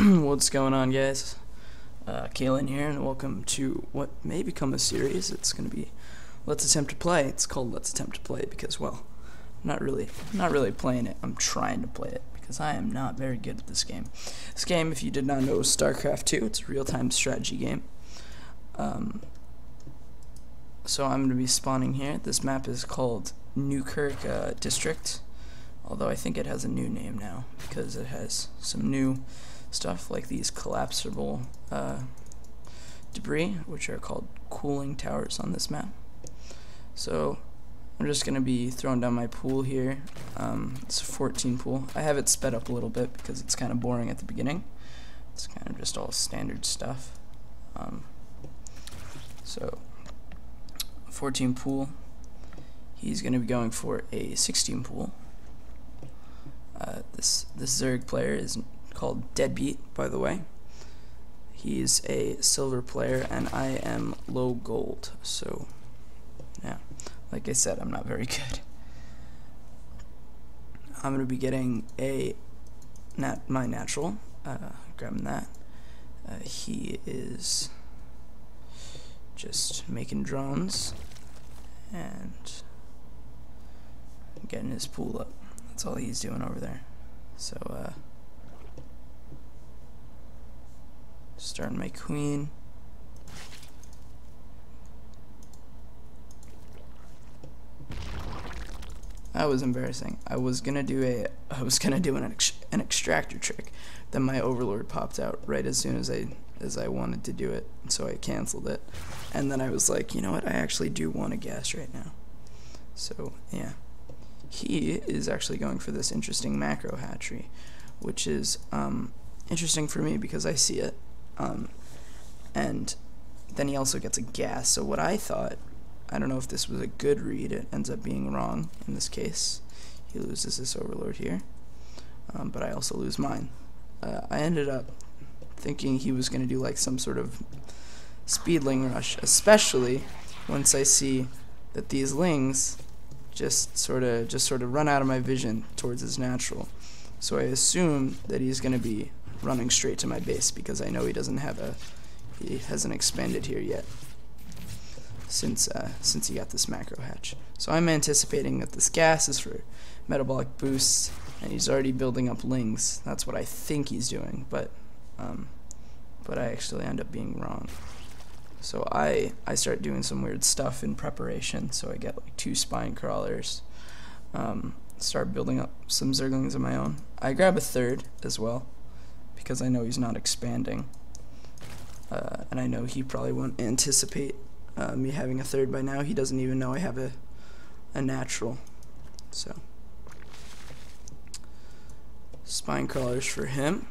What's going on, guys? Kalen here, and welcome to what may become a series. It's going to be Let's Attempt to Play. It's called Let's Attempt to Play because, well, I'm not really playing it. I'm trying to play it because I am not very good at this game. This game, if you did not know, is Starcraft 2. It's a real-time strategy game. So I'm going to be spawning here. This map is called Newkirk District, although I think it has a new name now because it has some new stuff like these collapsible debris, which are called cooling towers on this map. So I'm just going to be throwing down my pool here. It's a 14 pool. I have it sped up a little bit because it's kind of boring at the beginning. It's kind of just all standard stuff. So 14 pool. He's going to be going for a 16 pool. This Zerg player is called DeadBeat, by the way. He's a silver player, and I am low gold. So, yeah, like I said, I'm not very good. I'm gonna be getting my natural, grabbing that. He is just making drones and getting his pool up. That's all he's doing over there. So, starting my queen. That was embarrassing. I was gonna do an extractor trick. Then my overlord popped out right as soon as I wanted to do it, so I canceled it. And then I was like, you know what? I actually do want a gas right now. So yeah. He is actually going for this interesting macro hatchery, which is interesting for me because I see it. And then he also gets a gas. So what I thought, I don't know if this was a good read, it ends up being wrong in this case. He loses this overlord here, but I also lose mine. I ended up thinking he was going to do like some sort of speedling rush, especially once I see that these lings just sort of run out of my vision towards his natural. So I assume that he's going to be running straight to my base because I know he hasn't expanded here yet since he got this macro hatch. So I'm anticipating that this gas is for metabolic boosts, and he's already building up lings. That's what I think he's doing, but I actually end up being wrong. So I start doing some weird stuff in preparation. So I get like 2 spine crawlers, start building up some zerglings of my own. I grab a 3rd as well because I know he's not expanding, and I know he probably won't anticipate me having a 3rd by now. He doesn't even know I have a natural. So spine crawlers for him.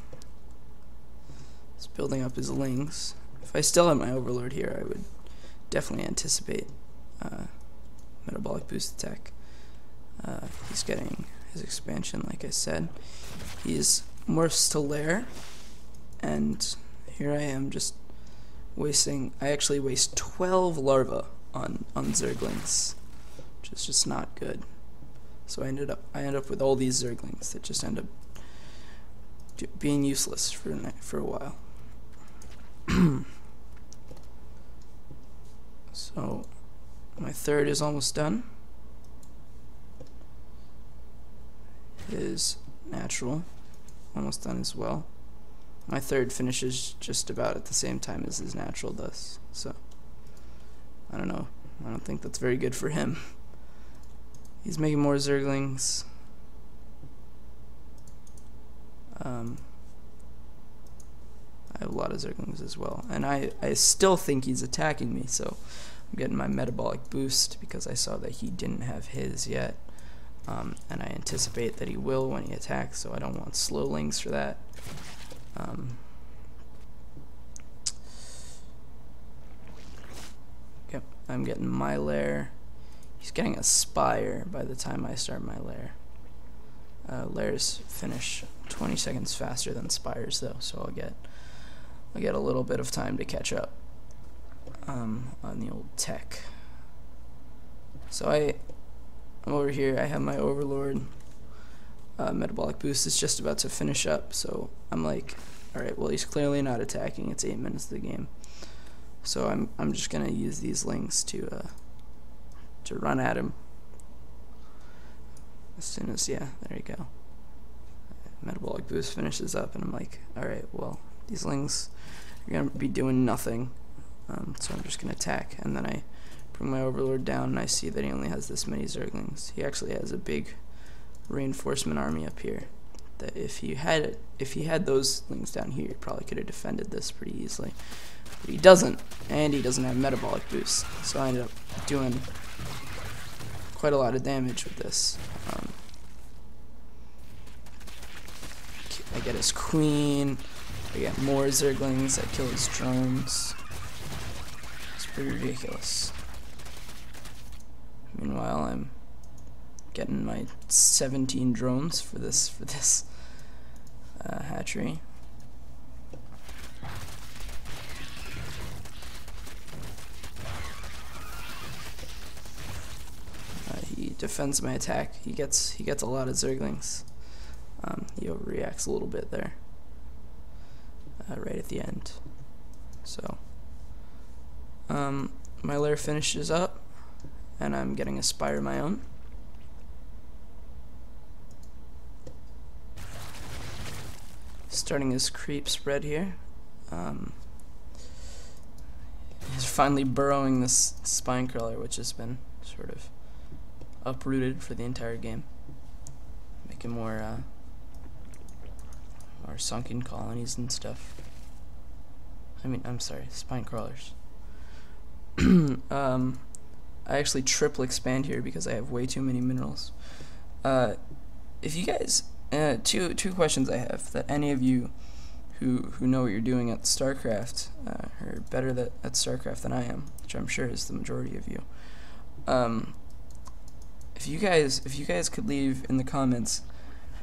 He's building up his lings. If I still had my overlord here, I would definitely anticipate metabolic boost attack. He's getting his expansion, like I said. He's morphs to lair, and here I am just wasting. I actually waste 12 larvae on zerglings, which is just not good. So I end up with all these zerglings that just end up being useless for a while. So my 3rd is almost done. His natural almost done as well. My 3rd finishes just about at the same time as his natural does. So I don't know. I don't think that's very good for him. He's making more zerglings. I have a lot of zerglings as well, and I still think he's attacking me, so I'm getting my metabolic boost because I saw that he didn't have his yet, and I anticipate that he will when he attacks, so I don't want slowlings for that. Yep, I'm getting my lair. He's getting a spire by the time I start my lair. Lairs finish 20 seconds faster than spires though, so I'll get a little bit of time to catch up on the old tech. So I'm over here. I have my overlord. Metabolic boost is just about to finish up, so I'm like Alright, well he's clearly not attacking. It's 8 minutes of the game. So I'm just gonna use these lings to run at him. As soon as, yeah, there you go. Metabolic boost finishes up, and I'm like, alright, well, these lings are gonna be doing nothing. So I'm just gonna attack, and then I bring my overlord down, and I see that he only has this many zerglings. He actually has a big reinforcement army up here. That if he had those lings down here, he probably could have defended this pretty easily. But he doesn't, and he doesn't have metabolic boost. So I ended up doing quite a lot of damage with this. I get his queen. I get more zerglings. I kill his drones. It's pretty ridiculous. Meanwhile, I'm getting my 17 drones for this hatchery. He defends my attack. He gets a lot of zerglings. He overreacts a little bit there, right at the end. So, my lair finishes up, and I'm getting a spire of my own. Starting his creep spread here. He's finally burrowing this spine crawler, which has been sort of uprooted for the entire game, making more sunken colonies and stuff. I'm sorry, spine crawlers. I actually triple expand here because I have way too many minerals. If you guys, two questions I have, that any of you who know what you're doing at Starcraft are better at Starcraft than I am, which I'm sure is the majority of you. If you guys could leave in the comments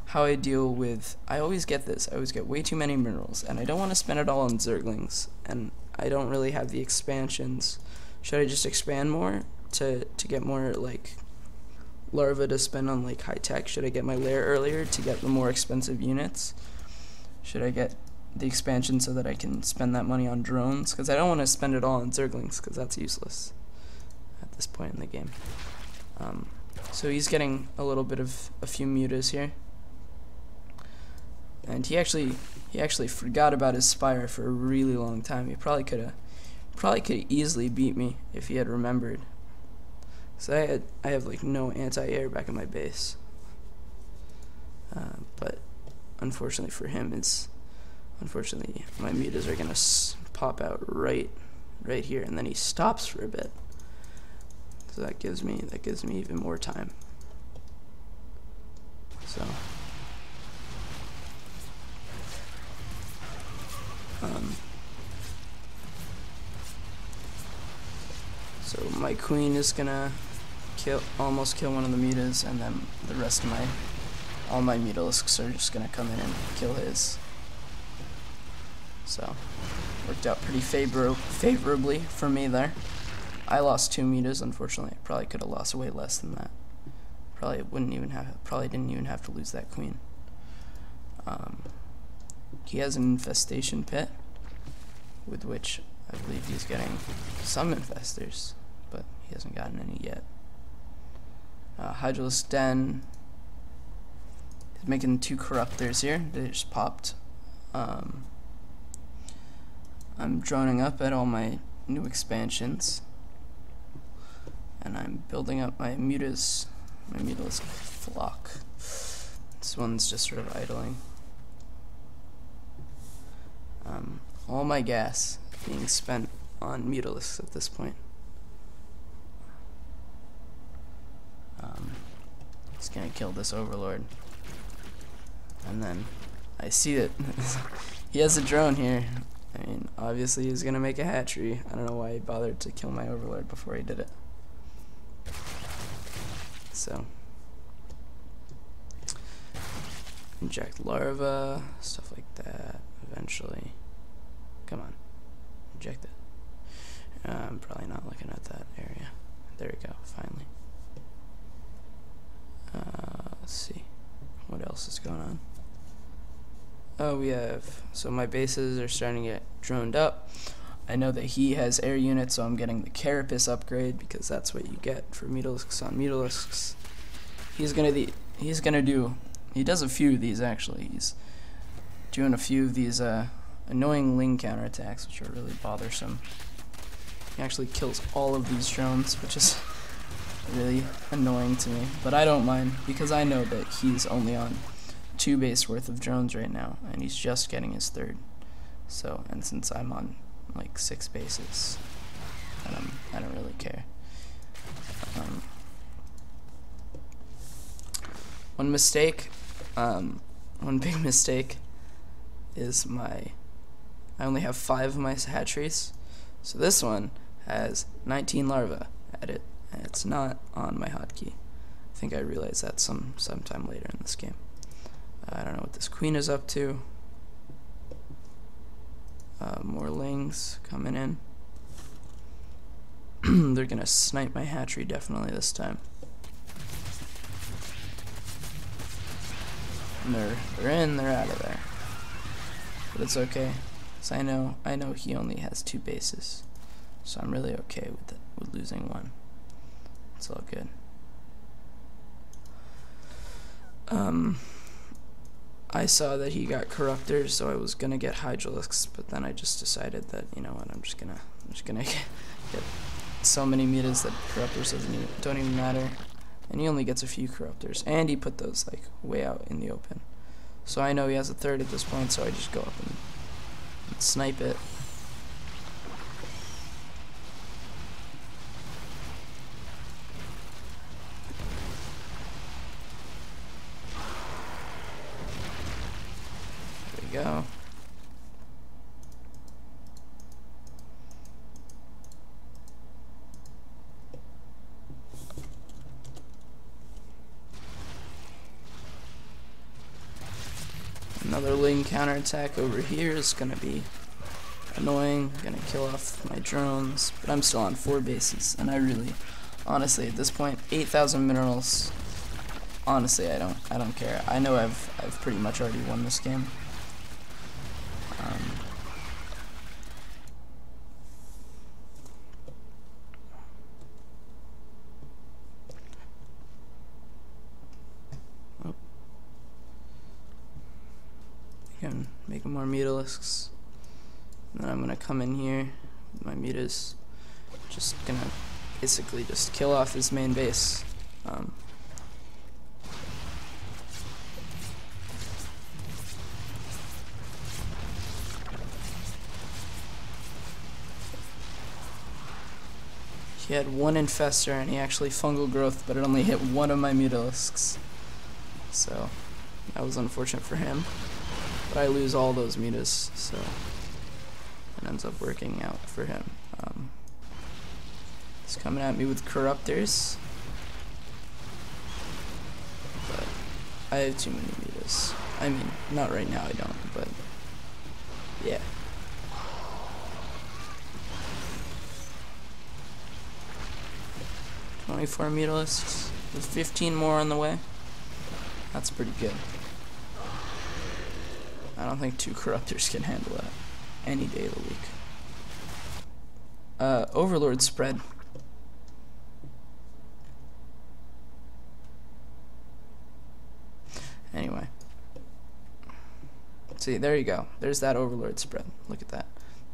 how I deal with, I always get this, I always get way too many minerals, and I don't want to spend it all on zerglings, and I don't really have the expansions. Should I just expand more to get more like larva to spend on like high tech? Should I get my lair earlier to get the more expensive units? Should I get the expansion so that I can spend that money on drones? Because I don't want to spend it all on zerglings, because that's useless at this point in the game. So he's getting a little bit of a few mutas here. And he actually forgot about his spire for a really long time. He probably could have easily beat me if he had remembered. So I have like no anti-air back in my base. But unfortunately for him, unfortunately my mutas are gonna pop out right here, and then he stops for a bit. So that gives me even more time. So my queen is gonna almost kill one of the mutas, and then the rest of all my mutalisks are just gonna come in and kill his. So worked out pretty favorably for me there. I lost 2 mutas, unfortunately. I probably could have lost way less than that. Probably didn't even have to lose that queen. He has an infestation pit, with which I believe he's getting some infestors, but he hasn't gotten any yet. Hydralisk Den is making 2 corruptors here. They just popped. I'm droning up at all my new expansions, and I'm building up my mutalisk flock. This one's just sort of idling. All my gas being spent on mutalisks at this point. Just gonna kill this overlord, and then I see that he has a drone here. I mean, obviously he's gonna make a hatchery. I don't know why he bothered to kill my overlord before he did it. So inject larva, stuff like that. Eventually, come on, inject it. I'm probably not looking at that area. There we go. Finally. Let's see what else is going we have, so my bases are starting to get droned up. I know that he has air units, so I'm getting the Carapace upgrade because that's what you get for Mutalisks on Mutalisks. He does a few of these actually. He's doing a few of these annoying Ling counterattacks, which are really bothersome. He actually kills all of these drones, which is really annoying to me. But I don't mind because I know that he's only on 2 base worth of drones right now, and he's just getting his 3rd. So, and since I'm on like 6 bases, I don't really care. One big mistake is I only have 5 of my hatcheries. So this one has 19 larvae at it, and it's not on my hotkey. I think I realized that sometime later in this game. I don't know what this queen is up to. More lings coming in. They're gonna snipe my hatchery definitely this time. And they're in, they're out of there. But it's okay, because I know he only has 2 bases, so I'm really okay with losing 1. It's all good. I saw that he got Corruptors, so I was gonna get Hydralisks, but then I just decided that, you know what, I'm just gonna get so many metas that Corruptors don't even matter. And he only gets a few Corruptors, and he put those like way out in the open. So I know he has a 3rd at this point, so I just go up and snipe it. There we go. Another Ling counterattack over here is gonna be annoying, gonna kill off my drones, but I'm still on 4 bases, and I really, honestly, at this point, 8,000 minerals, honestly, I don't care. I know I've pretty much already won this game. Can make more Mutalisks. And then I'm gonna come in here with my mutas. Just gonna basically just kill off his main base. He had 1 Infestor and he actually fungal growth, but it only hit 1 of my Mutalisks. So that was unfortunate for him. But I lose all those mutas, so it ends up working out for him. He's coming at me with Corruptors, but I have too many mutas. I mean, not right now I don't, but yeah. "24 Mutalisks with 15 more on the way. That's pretty good. I don't think 2 Corruptors can handle that any day of the week. Overlord spread. Anyway. See, there you go. There's that Overlord spread. Look at that.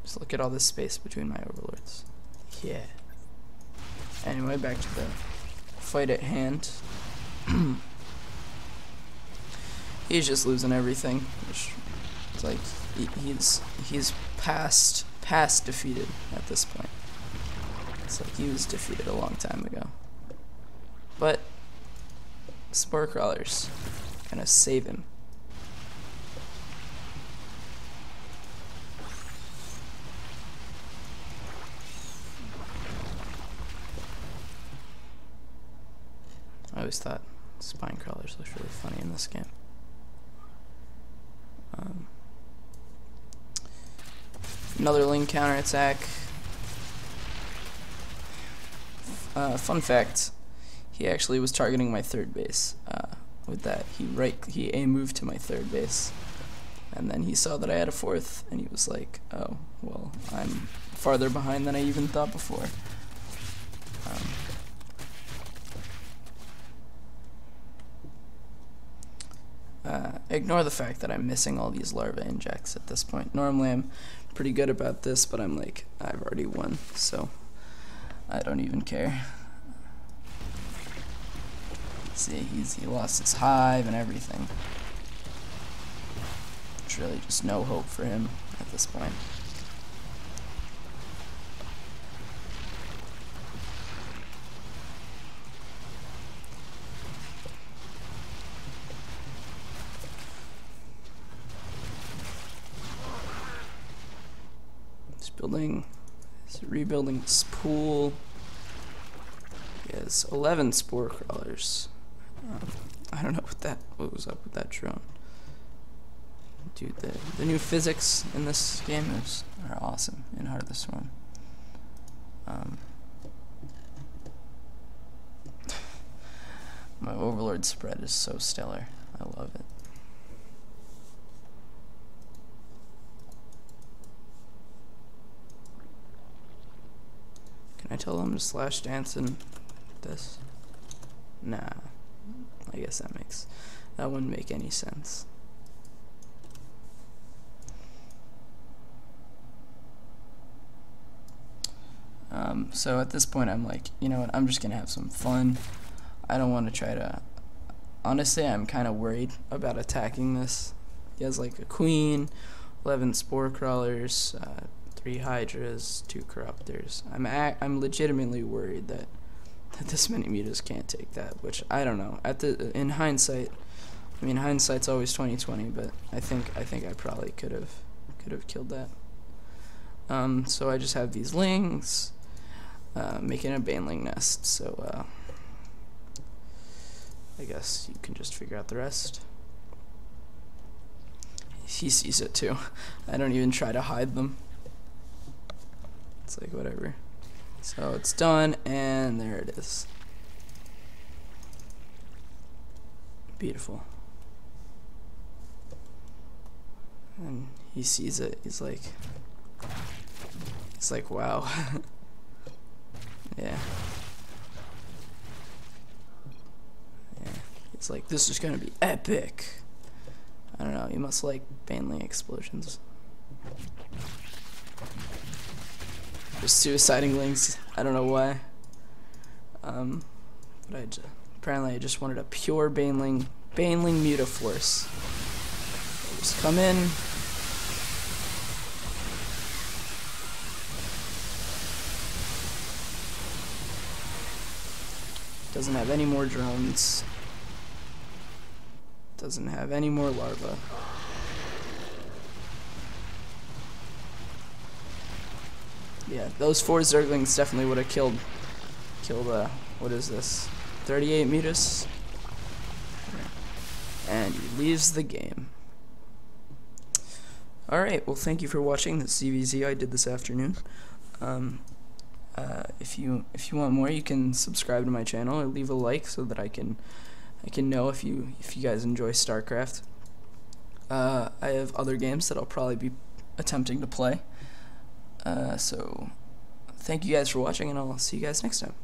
Just look at all this space between my Overlords. Yeah. Anyway, back to the fight at hand. He's just losing everything, which it's like he's past defeated at this point. It's like he was defeated a long time ago. But Spore Crawlers gonna save him. I always thought Spine Crawlers looked really funny in this game. Another Ling counterattack. Fun fact, he actually was targeting my 3rd base. With that, he A moved to my 3rd base. And then he saw that I had a 4th, and he was like, oh, well, I'm farther behind than I even thought before. Ignore the fact that I'm missing all these larva injects at this point. Normally I'm pretty good about this, but I'm like, I've already won, so I don't even care. See, he lost his hive and everything. There's really just no hope for him at this point. He's rebuilding this pool. He has 11 spore crawlers. I don't know what was up with that drone. Dude, the new physics in this game are awesome in Heart of the Swarm. My Overlord spread is so stellar. I love it. Can I tell them to slash dance in this? Nah. I guess that wouldn't make any sense. So at this point I'm like, you know what, I'm just gonna have some fun. I don't want to try to... Honestly, I'm kind of worried about attacking this. He has like a queen, 11 spore crawlers, 3 hydras, 2 corruptors. I'm legitimately worried that this many mutas can't take that, which I don't know. In hindsight, I mean hindsight's always 20/20, but I think I probably could have killed that. So I just have these lings making a baneling nest. So I guess you can just figure out the rest. He sees it too. I don't even try to hide them. It's like whatever. So it's done, and there it is. Beautiful. And he sees it. He's like, wow. Yeah. Yeah. It's like, this is gonna be epic. I don't know. You must like baneling explosions. Just suiciding lings. I don't know why. But apparently I just wanted a pure baneling mutaforce. Just come in. Doesn't have any more drones. Doesn't have any more larvae. Yeah, those 4 Zerglings definitely would have killed what is this? 38 mutas? And he leaves the game. Alright, well thank you for watching this CVZ I did this afternoon. If you want more, you can subscribe to my channel or leave a like so that I can know if you guys enjoy Starcraft. I have other games that I'll probably be attempting to play. So thank you guys for watching, and I'll see you guys next time.